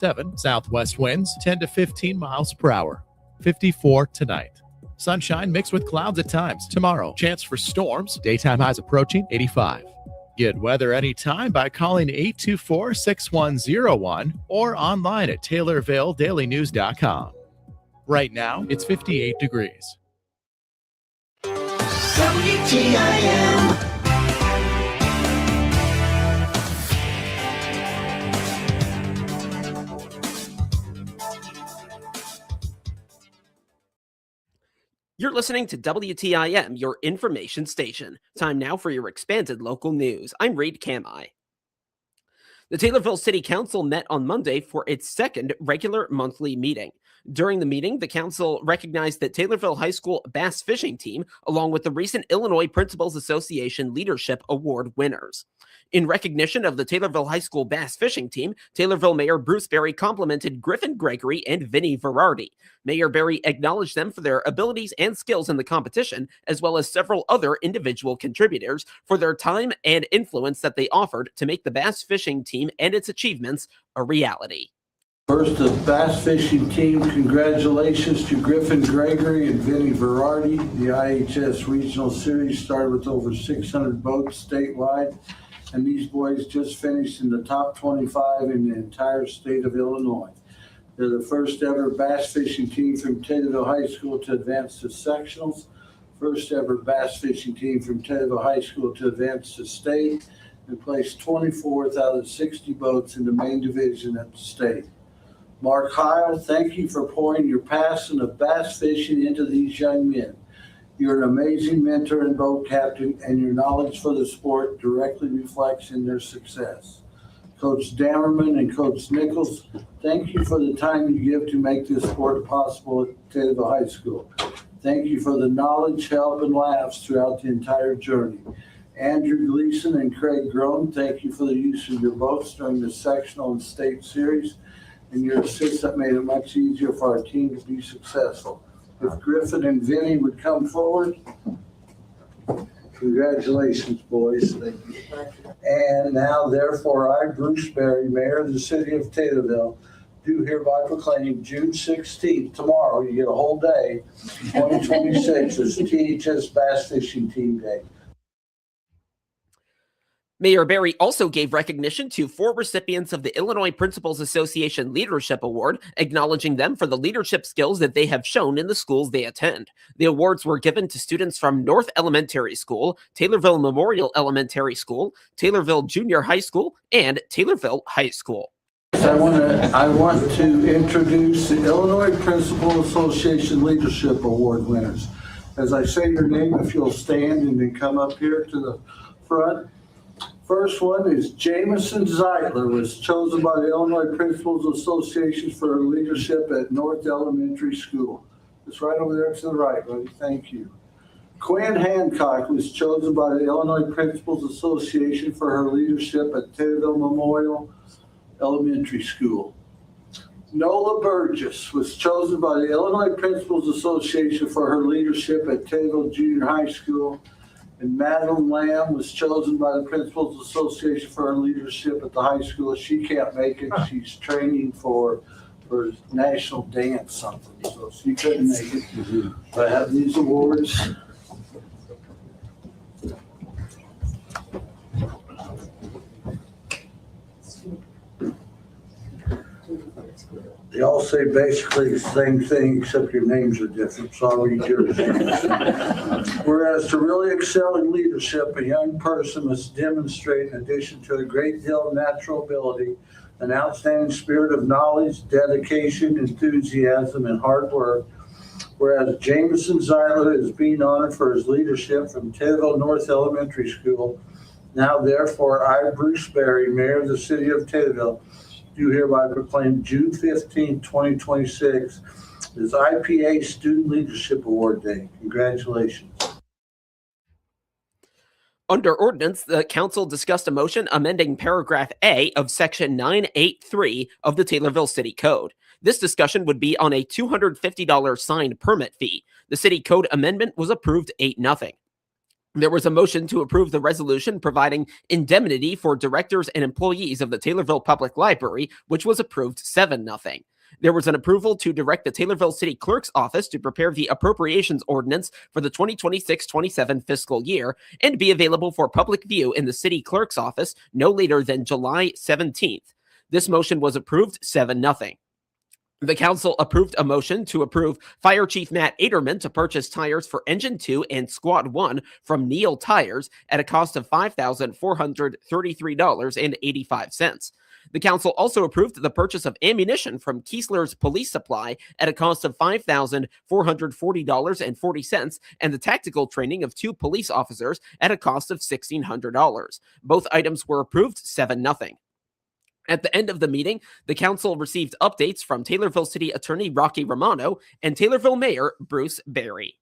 7 southwest winds 10 to 15 miles per hour. 54 tonight. Sunshine mixed with clouds at times. Tomorrow, chance for storms. Daytime highs approaching 85. Get weather anytime by calling 824-6101 or online at TaylorvilleDailyNews.com. Right now, it's 58 degrees. WTIM. You're listening to WTIM, your information station. Time now for your expanded local news. I'm Reed Kamai. The Taylorville City Council met on Monday for its second regular monthly meeting. During the meeting, the council recognized that Taylorville High School bass fishing team, along with the recent Illinois Principals Association Leadership Award winners. In recognition of the Taylorville High School bass fishing team, Taylorville Mayor Bruce Berry complimented Griffin Gregory and Vinnie Verardi. Mayor Berry acknowledged them for their abilities and skills in the competition, as well as several other individual contributors for their time and influence that they offered to make the bass fishing team and its achievements a reality. First, the bass fishing team, congratulations to Griffin Gregory and Vinnie Verardi. The IHS Regional Series started with over 600 boats statewide, and these boys just finished in the top 25 in the entire state of Illinois. They're the first ever bass fishing team from Taylorville High School to advance to sectionals, first ever bass fishing team from Taylorville High School to advance to state, and placed 24th out of 60 boats in the main division at the state. Mark Heil, thank you for pouring your passion of bass fishing into these young men. You're an amazing mentor and boat captain, and your knowledge for the sport directly reflects in their success. Coach Dammerman and Coach Nichols, thank you for the time you give to make this sport possible at Taylorville High School. Thank you for the knowledge, help, and laughs throughout the entire journey. Andrew Gleason and Craig Groen, thank you for the use of your boats during the sectional and state series, and your assistant made it much easier for our team to be successful. If Griffin and Vinnie would come forward. Congratulations, boys. Thank you. And now, therefore, I, Bruce Berry, Mayor of the City of Taylorville, do hereby proclaim June 16th, tomorrow, you get a whole day, 2026 as THS Bass Fishing Team Day. Mayor Berry also gave recognition to 4 recipients of the Illinois Principals Association Leadership Award, acknowledging them for the leadership skills that they have shown in the schools they attend. The awards were given to students from North Elementary School, Taylorville Memorial Elementary School, Taylorville Junior High School, and Taylorville High School. I want to introduce the Illinois Principal Association Leadership Award winners. As I say your name, if you'll stand and then come up here to the front. First one is Jamison Zeitler, was chosen by the Illinois Principals Association for her leadership at North Elementary School. It's right over there to the right, buddy. Thank you. Quinn Hancock was chosen by the Illinois Principals Association for her leadership at Taylorville Memorial Elementary School. Nola Burgess was chosen by the Illinois Principals Association for her leadership at Taylorville Junior High School. And Madeline Lamb was chosen by the Principals Association for her leadership at the high school. She can't make it. She's training for national dance something, so she couldn't make it. But I have these awards. They all say basically the same thing, except your names are different, so I'll read yours. Whereas to really excel in leadership, a young person must demonstrate, in addition to a great deal of natural ability, an outstanding spirit of knowledge, dedication, enthusiasm, and hard work. Whereas Jamison Zeitler is being honored for his leadership from Taylorville North Elementary School. Now, therefore, I, Bruce Berry, Mayor of the City of Taylorville, do hereby proclaim June 15, 2026 as IPA Student Leadership Award Day. Congratulations. Under ordinance, the council discussed a motion amending paragraph A of section 983 of the Taylorville City Code. This discussion would be on a $250 sign permit fee. The city code amendment was approved 8-0. There was a motion to approve the resolution providing indemnity for directors and employees of the Taylorville Public Library, which was approved 7-0. There was an approval to direct the Taylorville City Clerk's office to prepare the appropriations ordinance for the 2026-27 fiscal year and be available for public view in the City Clerk's office no later than July 17th. This motion was approved 7-0. The council approved a motion to approve Fire Chief Matt Aderman to purchase tires for Engine 2 and Squad 1 from Neal Tires at a cost of $5,433.85. The council also approved the purchase of ammunition from Keesler's Police Supply at a cost of $5,440.40 and the tactical training of 2 police officers at a cost of $1,600. Both items were approved 7-0. At the end of the meeting, the council received updates from Taylorville City Attorney Rocky Romano and Taylorville Mayor Bruce Berry.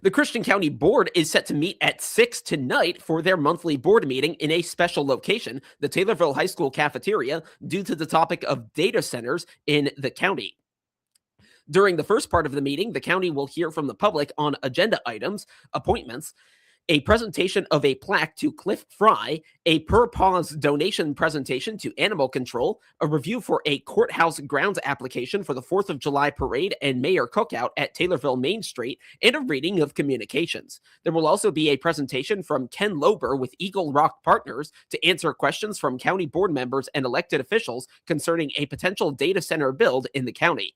The Christian County Board is set to meet at 6 tonight for their monthly board meeting in a special location, the Taylorville High School cafeteria, due to the topic of data centers in the county. During the first part of the meeting, the county will hear from the public on agenda items, appointments, a presentation of a plaque to Cliff Fry, a per-pause donation presentation to Animal Control, a review for a courthouse grounds application for the 4th of July parade and mayor cookout at Taylorville Main Street, and a reading of communications. There will also be a presentation from Ken Lober with Eagle Rock Partners to answer questions from county board members and elected officials concerning a potential data center build in the county.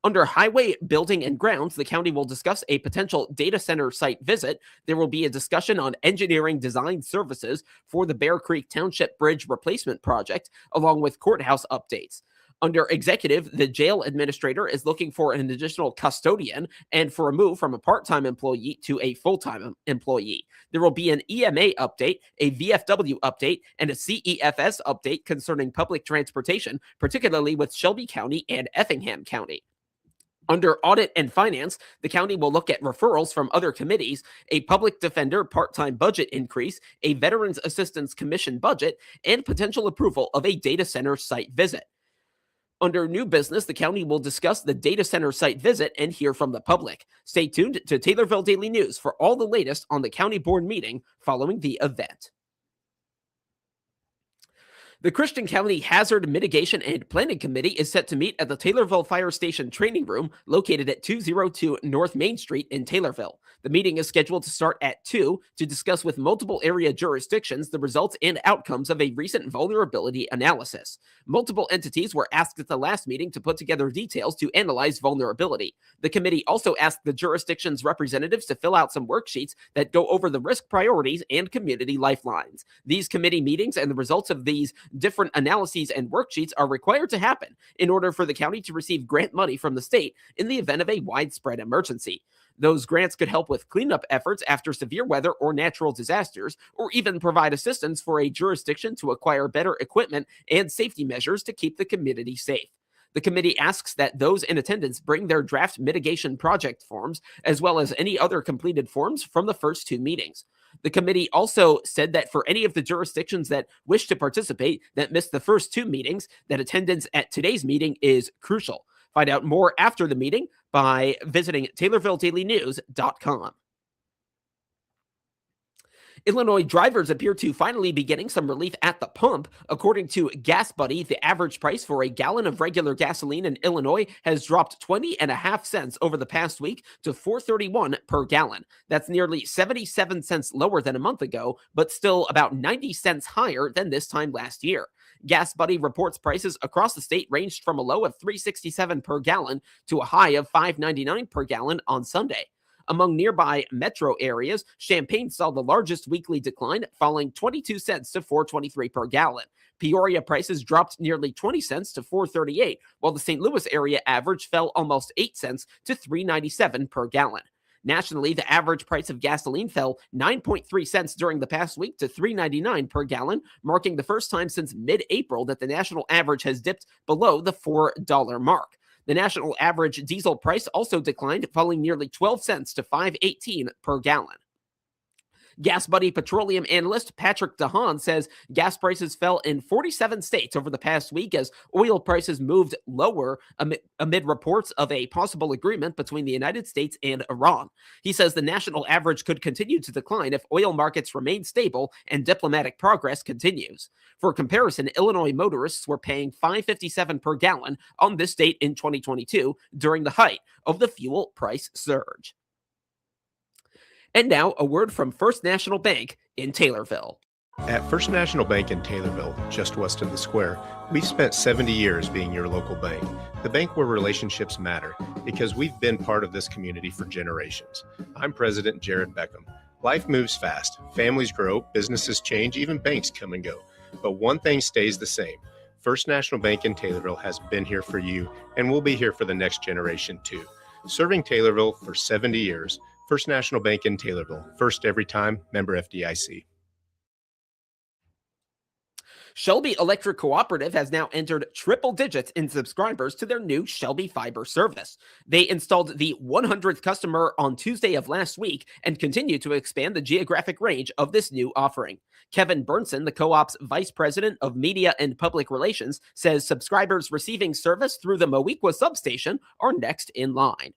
Under Highway, Building, and Grounds, the county will discuss a potential data center site visit. There will be a discussion on engineering design services for the Bear Creek Township Bridge Replacement Project, along with courthouse updates. Under Executive, the jail administrator is looking for an additional custodian and for a move from a part-time employee to a full-time employee. There will be an EMA update, a VFW update, and a CEFS update concerning public transportation, particularly with Shelby County and Effingham County. Under Audit and Finance, the county will look at referrals from other committees, a public defender part-time budget increase, a Veterans Assistance Commission budget, and potential approval of a data center site visit. Under New Business, the county will discuss the data center site visit and hear from the public. Stay tuned to Taylorville Daily News for all the latest on the county board meeting following the event. The Christian County Hazard Mitigation and Planning Committee is set to meet at the Taylorville Fire Station Training Room located at 202 North Main Street in Taylorville. The meeting is scheduled to start at 2 to discuss with multiple area jurisdictions the results and outcomes of a recent vulnerability analysis. Multiple entities were asked at the last meeting to put together details to analyze vulnerability. The committee also asked the jurisdiction's representatives to fill out some worksheets that go over the risk priorities and community lifelines. These committee meetings and the results of these different analyses and worksheets are required to happen in order for the county to receive grant money from the state in the event of a widespread emergency. Those grants could help with cleanup efforts after severe weather or natural disasters, or even provide assistance for a jurisdiction to acquire better equipment and safety measures to keep the community safe. The committee asks that those in attendance bring their draft mitigation project forms, as well as any other completed forms from the first 2 meetings. The committee also said that for any of the jurisdictions that wish to participate that missed the first 2 meetings, that attendance at today's meeting is crucial. Find out more after the meeting by visiting TaylorvilleDailyNews.com. Illinois drivers appear to finally be getting some relief at the pump. According to Gas Buddy, the average price for a gallon of regular gasoline in Illinois has dropped 20.5 cents over the past week to $4.31 per gallon. That's nearly 77 cents lower than a month ago, but still about 90 cents higher than this time last year. Gas Buddy reports prices across the state ranged from a low of $3.67 per gallon to a high of $5.99 per gallon on Sunday. Among nearby metro areas, Champaign saw the largest weekly decline, falling 22 cents to $4.23 per gallon. Peoria prices dropped nearly 20 cents to $4.38, while the St. Louis area average fell almost 8 cents to $3.97 per gallon. Nationally, the average price of gasoline fell 9.3 cents during the past week to $3.99 per gallon, marking the first time since mid-April that the national average has dipped below the $4 mark. The national average diesel price also declined, falling nearly 12 cents to $5.18 per gallon. Gas Buddy petroleum analyst Patrick DeHaan says gas prices fell in 47 states over the past week as oil prices moved lower amid reports of a possible agreement between the United States and Iran. He says the national average could continue to decline if oil markets remain stable and diplomatic progress continues. For comparison, Illinois motorists were paying $5.57 per gallon on this date in 2022 during the height of the fuel price surge. And now, a word from First National Bank in Taylorville. At First National Bank in Taylorville, just west of the square, we've spent 70 years being your local bank. The bank where relationships matter, because we've been part of this community for generations. I'm President Jared Beckham. Life moves fast. Families grow, businesses change, even banks come and go. But one thing stays the same. First National Bank in Taylorville has been here for you and will be here for the next generation too. Serving Taylorville for 70 years, First National Bank in Taylorville. First every time, member FDIC. Shelby Electric Cooperative has now entered triple digits in subscribers to their new Shelby Fiber service. They installed the 100th customer on Tuesday of last week and continue to expand the geographic range of this new offering. Kevin Burnson, the co-op's vice president of media and public relations, says subscribers receiving service through the Moweaqua substation are next in line.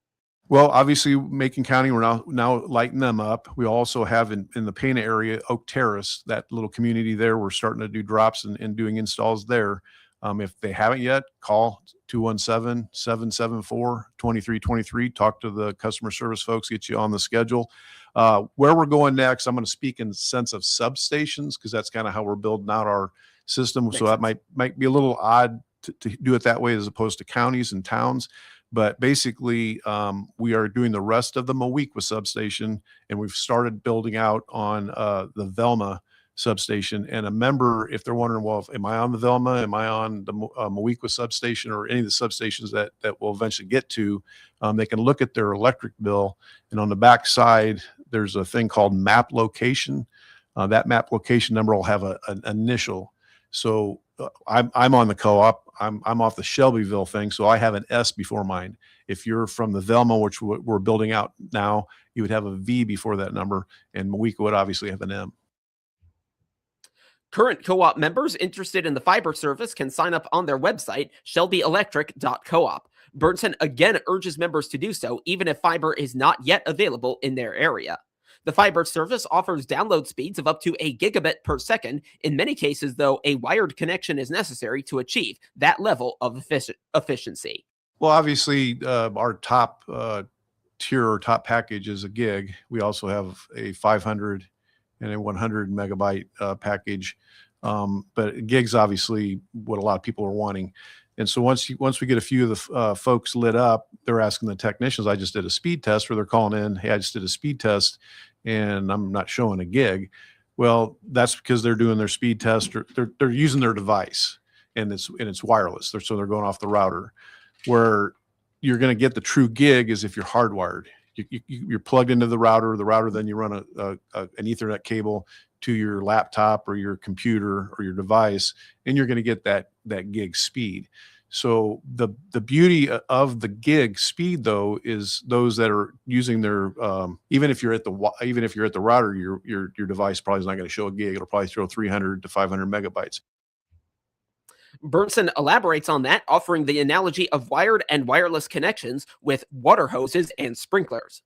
Well, obviously, Macon County, we're now lighting them up. We also have in the Pana area, Oak Terrace, that little community there. We're starting to do drops and doing installs there. If they haven't yet, call 217-774-2323. Talk to the customer service folks, get you on the schedule. Where we're going next, I'm going to speak in the sense of substations because that's kind of how we're building out our system. So that might be a little odd to do it that way as opposed to counties and towns. But basically, we are doing the rest of the Moweaqua substation, and we've started building out on the Velma substation. And a member, if they're wondering, well, am I on the Velma? Am I on the Moweaqua substation or any of the substations that we'll eventually get to? They can look at their electric bill, and on the back side, there's a thing called map location. That map location number will have an initial. So I'm on the co-op. I'm off the Shelbyville thing, so I have an S before mine. If you're from the Velma, which we're building out now, you would have a V before that number, and Moweaqua would obviously have an M. Current co-op members interested in the fiber service can sign up on their website, shelbyelectric.coop. Burnson again urges members to do so, even if fiber is not yet available in their area. The fiber service offers download speeds of up to 1 gigabit per second. In many cases, though, a wired connection is necessary to achieve that level of efficiency. Well, obviously, our top tier or top package is a gig. We also have a 500 and a 100 megabyte package. But gig's obviously what a lot of people are wanting. And so once we get a few of the folks lit up, they're asking the technicians, I just did a speed test, or they're calling in, hey, I just did a speed test and I'm not showing a gig. Well, that's because they're doing their speed test, or they're using their device and it's wireless. So they're going off the router. Where you're going to get the true gig is if you're hardwired. You're plugged into the router. The router, then you run an Ethernet cable to your laptop or your computer or your device, and you're going to get that gig speed. So the beauty of the gig speed, though, is those that are using their even if you're at the router, your device probably is not going to show a gig. It'll probably throw 300 to 500 megabytes. Burnson elaborates on that, offering the analogy of wired and wireless connections with water hoses and sprinklers.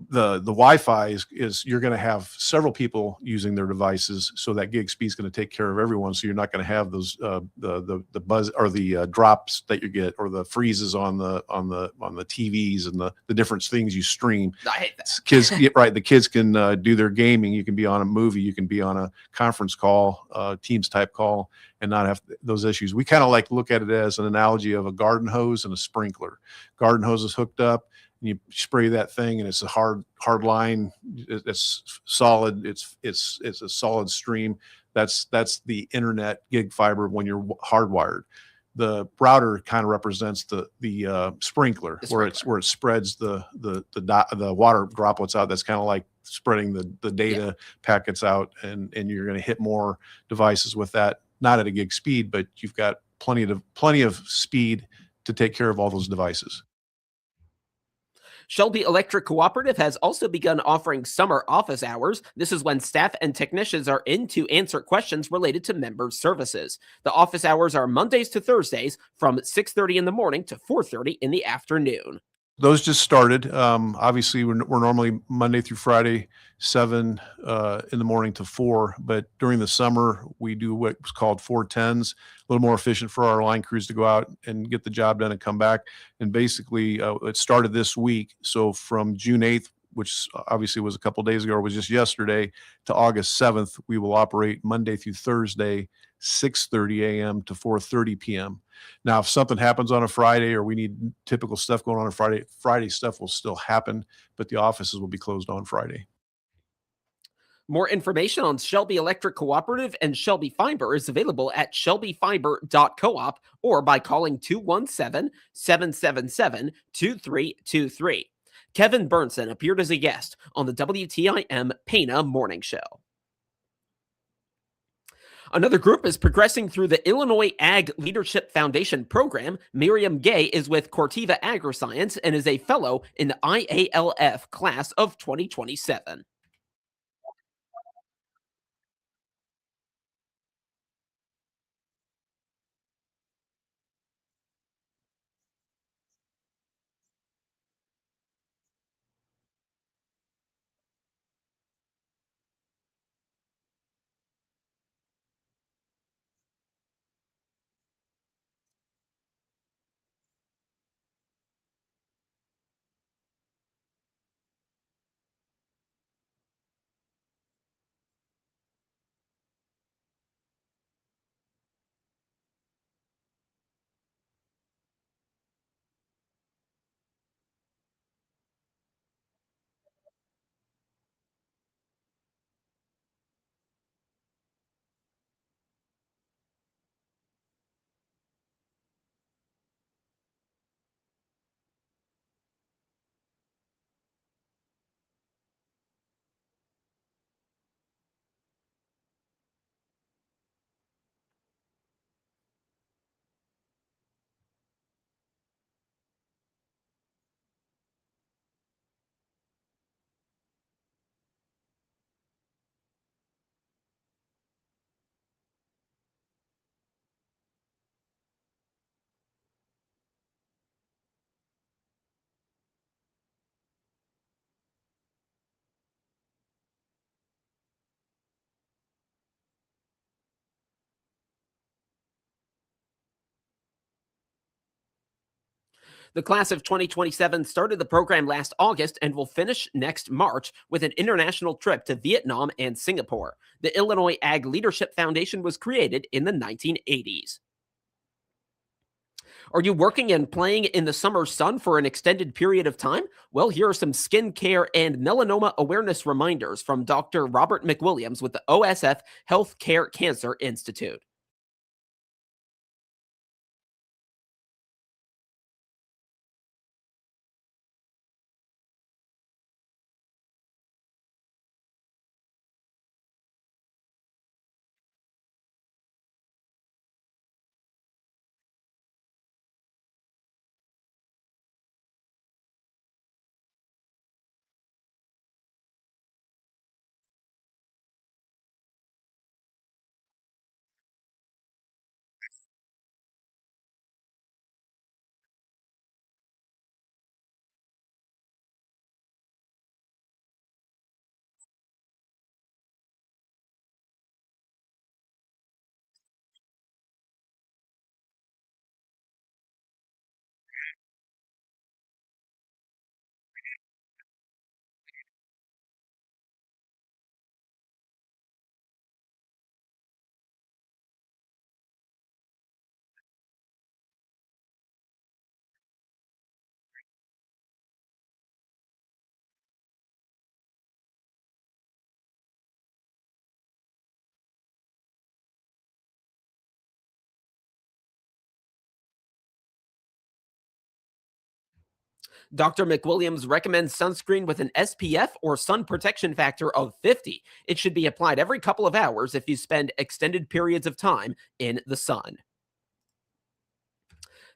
The Wi-Fi is you're going to have several people using their devices, so that gig speed is going to take care of everyone. So you're not going to have those the buzz or the drops that you get, or the freezes on the TVs and the different things you stream. I hate that. Kids, right? The kids can do their gaming. You can be on a movie. You can be on a conference call, Teams type call, and not have those issues. We kind of like to look at it as an analogy of a garden hose and a sprinkler. Garden hose is hooked up. You spray that thing, and it's a hard line. It's solid. It's a solid stream. That's the internet gig fiber when you're hardwired. The router kind of represents the sprinkler, where it spreads the water droplets out. That's kind of like spreading the data packets out, and you're going to hit more devices with that. Not at a gig speed, but you've got plenty of speed to take care of all those devices. Shelby Electric Cooperative has also begun offering summer office hours. This is when staff and technicians are in to answer questions related to members' services. The office hours are Mondays to Thursdays from 6:30 in the morning to 4:30 in the afternoon. Those just started. Obviously, we're normally Monday through Friday, 7 in the morning to 4. But during the summer, we do what's called 410s, a little more efficient for our line crews to go out and get the job done and come back. And basically, it started this week. So from June 8th, which obviously was a couple days ago, or was just yesterday, to August 7th, we will operate Monday through Thursday, 6:30 a.m. to 4:30 p.m. Now, if something happens on a Friday or we need typical stuff going on a Friday stuff will still happen, but the offices will be closed on Friday. More information on Shelby Electric Cooperative and Shelby Fiber is available at shelbyfiber.coop or by calling 217-777-2323. Kevin Burnson appeared as a guest on the WTIM Pana Morning Show. Another group is progressing through the Illinois Ag Leadership Foundation program. Miriam Gay is with Corteva AgriScience and is a fellow in the IALF class of 2027. The class of 2027 started the program last August and will finish next March with an international trip to Vietnam and Singapore. The Illinois Ag Leadership Foundation was created in the 1980s. Are you working and playing in the summer sun for an extended period of time? Well, here are some skincare and melanoma awareness reminders from Dr. Robert McWilliams with the OSF Healthcare Cancer Institute. Dr. McWilliams recommends sunscreen with an SPF or sun protection factor of 50. It should be applied every couple of hours if you spend extended periods of time in the sun.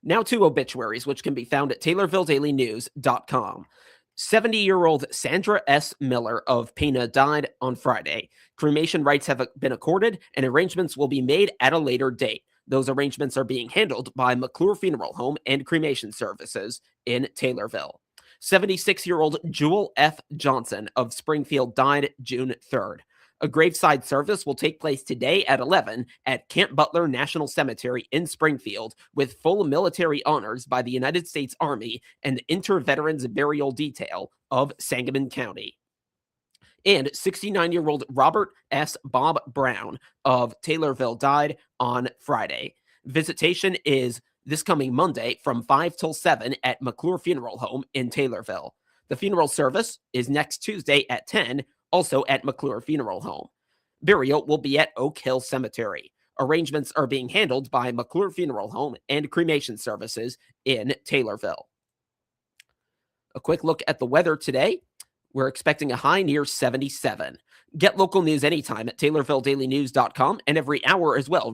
Now to obituaries, which can be found at TaylorvilleDailyNews.com. 70-year-old Sandra S. Miller of Pena died on Friday. Cremation rights have been accorded, and arrangements will be made at a later date. Those arrangements are being handled by McClure Funeral Home and Cremation Services in Taylorville. 76-year-old Jewel F. Johnson of Springfield died June 3rd. A graveside service will take place today at 11 at Camp Butler National Cemetery in Springfield with full military honors by the United States Army and Inter-Veterans Burial Detail of Sangamon County. And 69-year-old Robert S. Bob Brown of Taylorville died on Friday. Visitation is this coming Monday from 5 till 7 at McClure Funeral Home in Taylorville. The funeral service is next Tuesday at 10, also at McClure Funeral Home. Burial will be at Oak Hill Cemetery. Arrangements are being handled by McClure Funeral Home and Cremation Services in Taylorville. A quick look at the weather today. We're expecting a high near 77. Get local news anytime at TaylorvilleDailyNews.com and every hour as well.